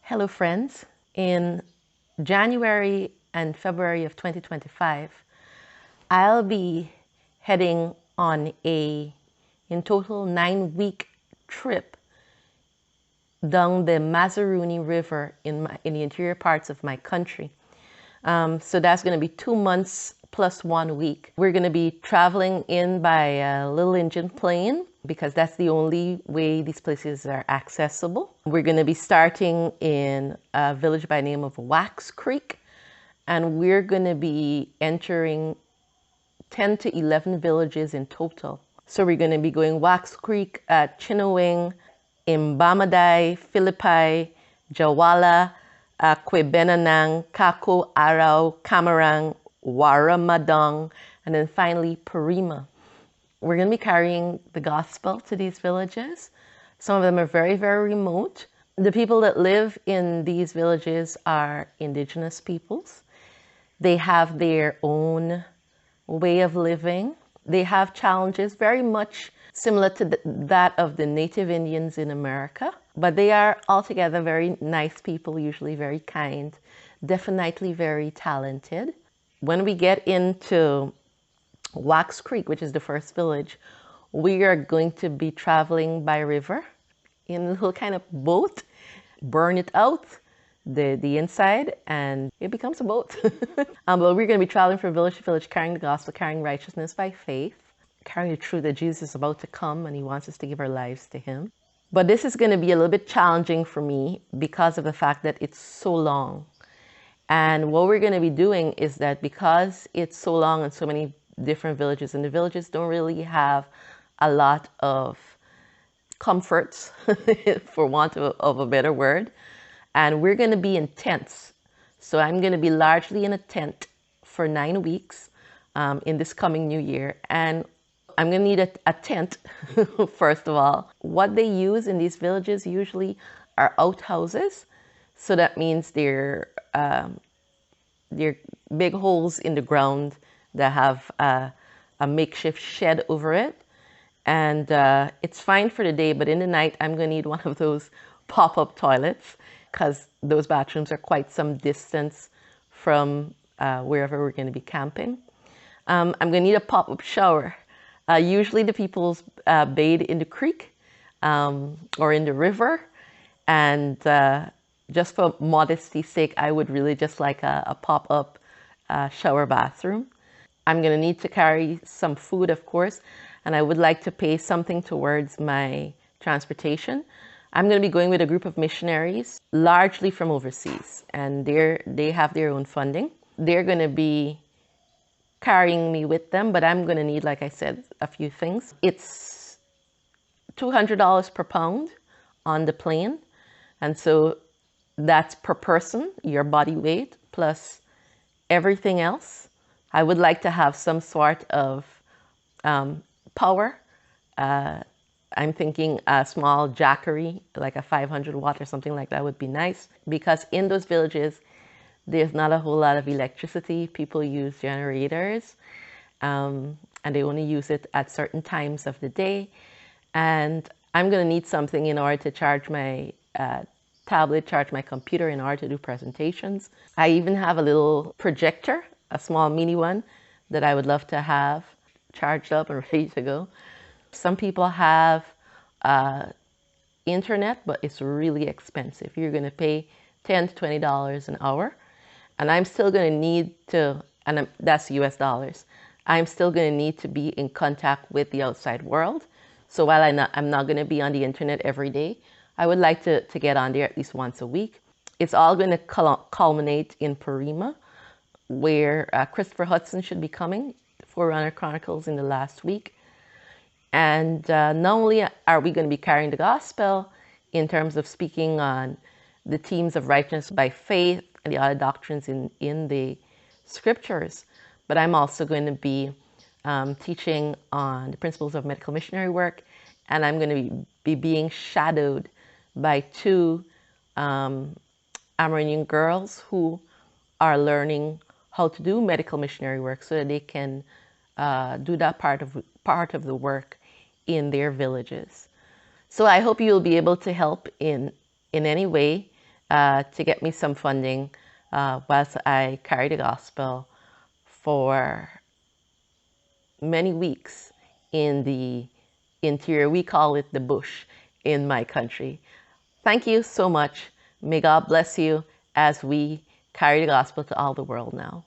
Hello friends. In January and February of 2025, I'll be heading on in total 9-week trip down the Mazaruni River in the interior parts of my country. So that's going to be 2 months plus 1 week. We're going to be traveling in by a little engine plane because that's the only way these places are accessible. We're going to be starting in a village by the name of Wax Creek, and we're going to be entering 10 to 11 villages in total. So we're going to be going Wax Creek, Chinawing, Imbamadai, Philippi, Jawala, Kwebenanang, Kako, Arau, Kamarang, Waramadong, and then finally Parima. We're going to be carrying the gospel to these villages. Some of them are very, very remote. The people that live in these villages are indigenous peoples. They have their own way of living. They have challenges very much similar to that of the native Indians in America, but they are altogether very nice people, usually very kind, definitely very talented. When we get into Wax Creek, which is the first village, we are going to be traveling by river in a little kind of boat, burn it out, the inside, and it becomes a boat. But we're going to be traveling from village to village, carrying the gospel, carrying righteousness by faith, carrying the truth that Jesus is about to come and he wants us to give our lives to him. But this is going to be a little bit challenging for me because of the fact that it's so long. And what we're going to be doing is that because it's so long and so many different villages, and the villages don't really have a lot of comforts, for want of a better word, and we're going to be in tents. So I'm going to be largely in a tent for 9 weeks in this coming new year. And I'm going to need a tent, first of all. What they use in these villages usually are outhouses. So that means they're big holes in the ground that have a makeshift shed over it. And it's fine for the day, but in the night, I'm going to need one of those pop-up toilets because those bathrooms are quite some distance from wherever we're going to be camping. I'm going to need a pop-up shower. Usually the people bathe in the creek or in the river. And just for modesty's sake, I would really just like a pop-up shower bathroom. I'm going to need to carry some food, of course, and I would like to pay something towards my transportation. I'm going to be going with a group of missionaries, largely from overseas, and they have their own funding. They're going to be carrying me with them, but I'm going to need, like I said, a few things. It's $200 per pound on the plane, and so that's per person, your body weight, plus everything else. I would like to have some sort of power. I'm thinking a small jackery, like a 500 watt or something like that would be nice, because in those villages, there's not a whole lot of electricity. People use generators, and they only use it at certain times of the day. And I'm going to need something in order to charge my tablet, charge my computer in order to do presentations. I even have a little projector, a small mini one that I would love to have charged up and ready to go. Some people have internet, but it's really expensive. You're going to pay $10 to $20 an hour. And I'm still going to need to, and that's US dollars, I'm still going to need to be in contact with the outside world. So while I'm not going to be on the internet every day, I would like to get on there at least once a week. It's all going to culminate in Parima, where Christopher Hudson should be coming for Runner Chronicles in the last week. And not only are we going to be carrying the gospel in terms of speaking on the themes of righteousness by faith and the other doctrines in the scriptures, but I'm also going to be teaching on the principles of medical missionary work, and I'm going to be being shadowed by 2 Amerindian girls who are learning how to do medical missionary work so that they can do that part of the work in their villages. So I hope you'll be able to help in any way to get me some funding whilst I carry the gospel for many weeks in the interior. We call it the bush in my country. Thank you so much. May God bless you as we carry the gospel to all the world now.